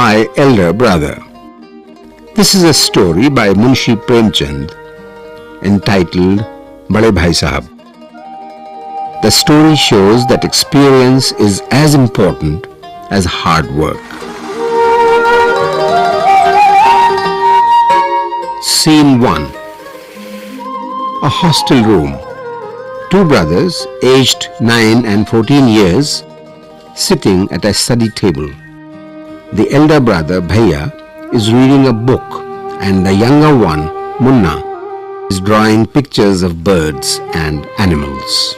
My Elder Brother. This is a story by Munshi Premchand entitled Bade Bhai Sahab. The story shows that experience is as important as hard work. Scene 1. A hostel room. Two brothers, aged 9 and 14 years, sitting at a study table. The elder brother, Bhaiya, is reading a book and the younger one, Munna, is drawing pictures of birds and animals.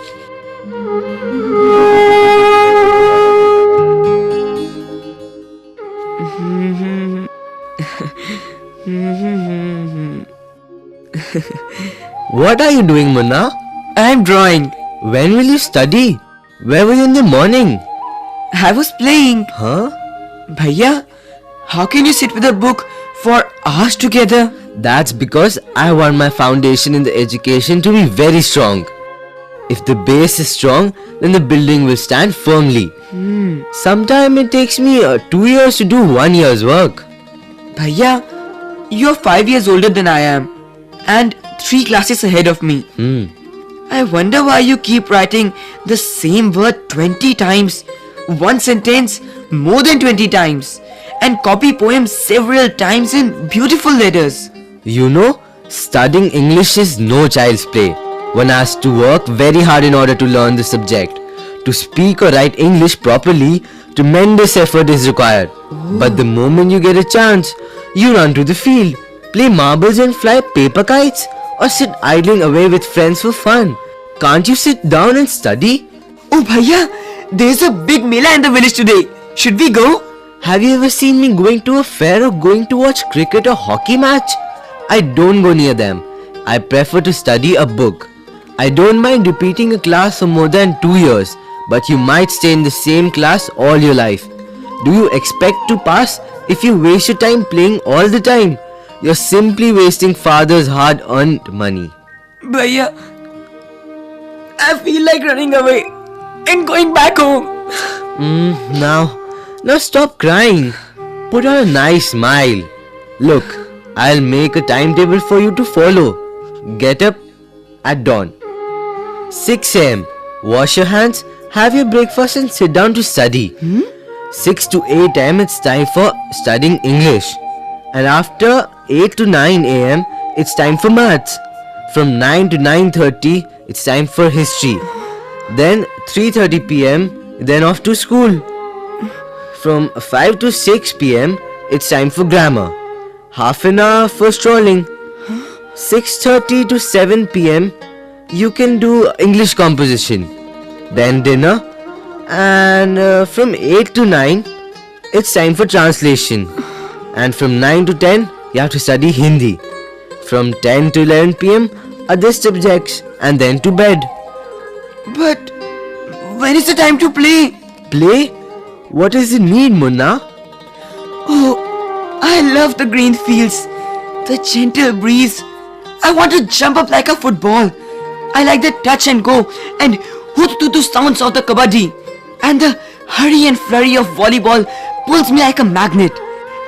What are you doing, Munna? I am drawing. When will you study? Where were you in the morning? I was playing. Huh? Bhaiya, how can you sit with a book for hours together? That's because I want my foundation in the education to be very strong. If the base is strong, then the building will stand firmly. Sometimes it takes me 2 years to do 1 year's work. Bhaiya, you're 5 years older than I am and 3 classes ahead of me. I wonder why you keep writing the same word 20 times, one sentence more than 20 times, and copy poems several times in beautiful letters. You know, studying English is no child's play. One has to work very hard in order to learn the subject. To speak or write English properly, tremendous effort is required. But the moment you get a chance, you run to the field, play marbles and fly paper kites, or sit idling away with friends for fun. Can't you sit down and study? Oh Bhaiya, there's a big mela in the village today. Should we go? Have you ever seen me going to a fair or going to watch cricket or hockey match? I don't go near them. I prefer to study a book. I don't mind repeating a class for more than 2 years, but you might stay in the same class all your life. Do you expect to pass if you waste your time playing all the time? You're simply wasting father's hard-earned money. Bhaiya, I feel like running away and going back home. Now stop crying. Put on a nice smile. Look, I'll make a timetable for you to follow. Get up at dawn. 6 a.m. Wash your hands, have your breakfast and sit down to study. 6 to 8 a.m. it's time for studying English. And after 8 to 9 a.m. it's time for maths. From 9 to 9:30 it's time for history. Then 3:30 p.m. then off to school. From 5 to 6 p.m. it's time for grammar. Half an hour for strolling. 6:30 to 7 p.m. you can do English composition. Then dinner. And from 8 to 9 it's time for translation. And from 9 to 10 you have to study Hindi. From 10 to 11 p.m. other subjects and then to bed. But when is the time to play? Play? What is the need, Munna? Oh, I love the green fields, the gentle breeze. I want to jump up like a football. I like the touch and go and hoot-tutu sounds of the kabaddi. And the hurry and flurry of volleyball pulls me like a magnet.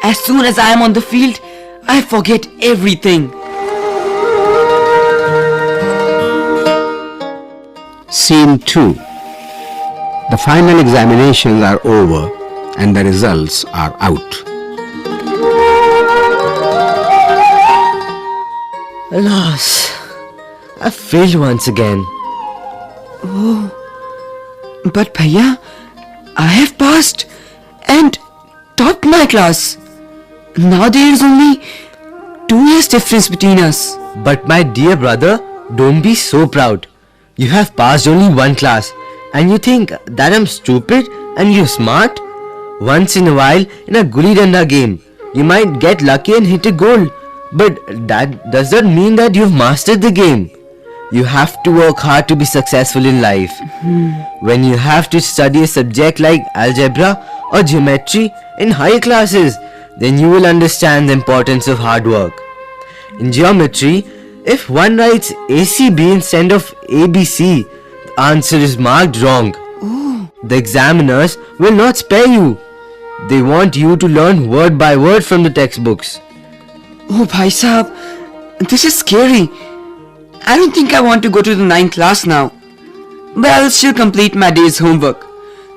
As soon as I am on the field, I forget everything. Scene 2. The final examinations are over and the results are out. Alas, I failed once again. But Bhaiya, I have passed and topped my class. Now there is only 2 years difference between us. But my dear brother, don't be so proud. You have passed only one class and you think that I'm stupid and you're smart? Once in a while in a gulli danda game, you might get lucky and hit a goal. But that does not mean that you've mastered the game. You have to work hard to be successful in life. When you have to study a subject like algebra or geometry in higher classes, then you will understand the importance of hard work. In geometry, if one writes ACB instead of ABC, the answer is marked wrong. The examiners will not spare you. They want you to learn word by word from the textbooks. Oh, Bhai Sahab, this is scary. I don't think I want to go to the 9th class now. But I will still complete my day's homework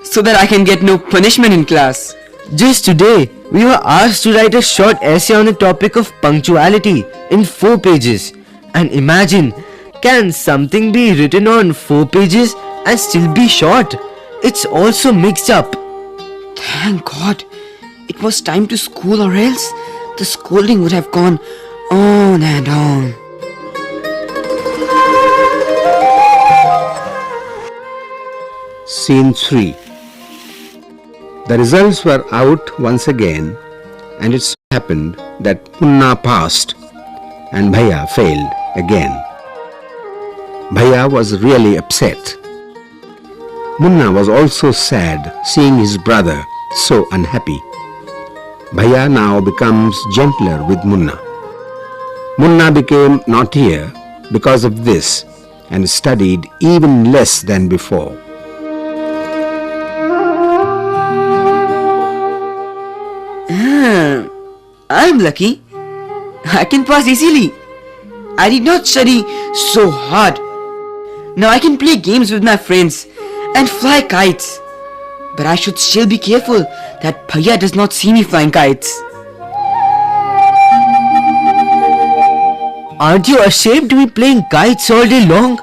so that I can get no punishment in class. Just today, we were asked to write a short essay on the topic of punctuality in 4 pages. And imagine, can something be written on 4 pages and still be short? It's also mixed up. Thank God. It was time to school, or else the scolding would have gone on and on. Scene 3. The results were out once again, and it so happened that Munna passed and Bhaiya failed again. Bhaiya was really upset. Munna was also sad seeing his brother so unhappy. Bhaiya now becomes gentler with Munna. Munna became naughtier because of this and studied even less than before. I'm lucky. I can pass easily. I did not study so hard. Now I can play games with my friends and fly kites. But I should still be careful that Bhaiya does not see me flying kites. Aren't you ashamed to be playing kites all day long?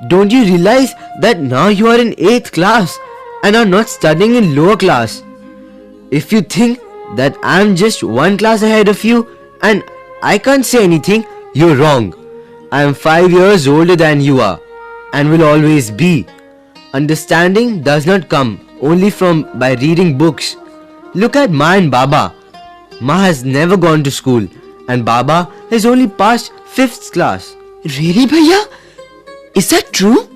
Don't you realize that now you are in 8th class and are not studying in lower class? If you think that I'm just 1 class ahead of you and I can't say anything, you're wrong. I am 5 years older than you are and will always be. Understanding does not come only from by reading books. Look at Ma and Baba. Ma has never gone to school and Baba has only passed 5th class. Really, Bhaiya? Is that true?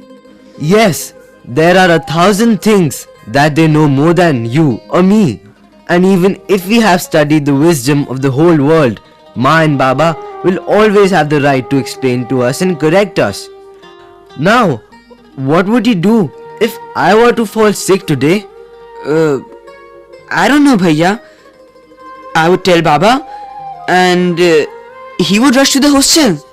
Yes, there are 1,000 things that they know more than you or me. And even if we have studied the wisdom of the whole world, Ma and Baba will always have the right to explain to us and correct us. Now, what would you do if I were to fall sick today? I don't know, Bhaiya. I would tell Baba and he would rush to the hostel.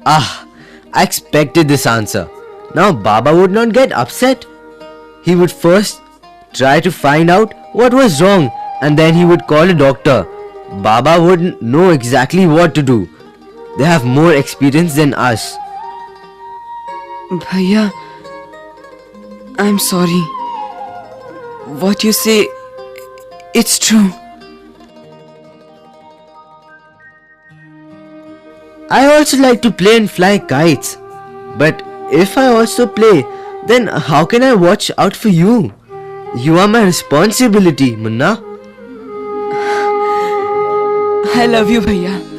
Ah, I expected this answer. Now Baba would not get upset. He would first try to find out what was wrong and then he would call a doctor. Baba wouldn't know exactly what to do. They have more experience than us. Bhaiya, I'm sorry. What you say, it's true. I also like to play and fly kites. But if I also play, then how can I watch out for you? You are my responsibility, Munna. I love you, Bhaiya.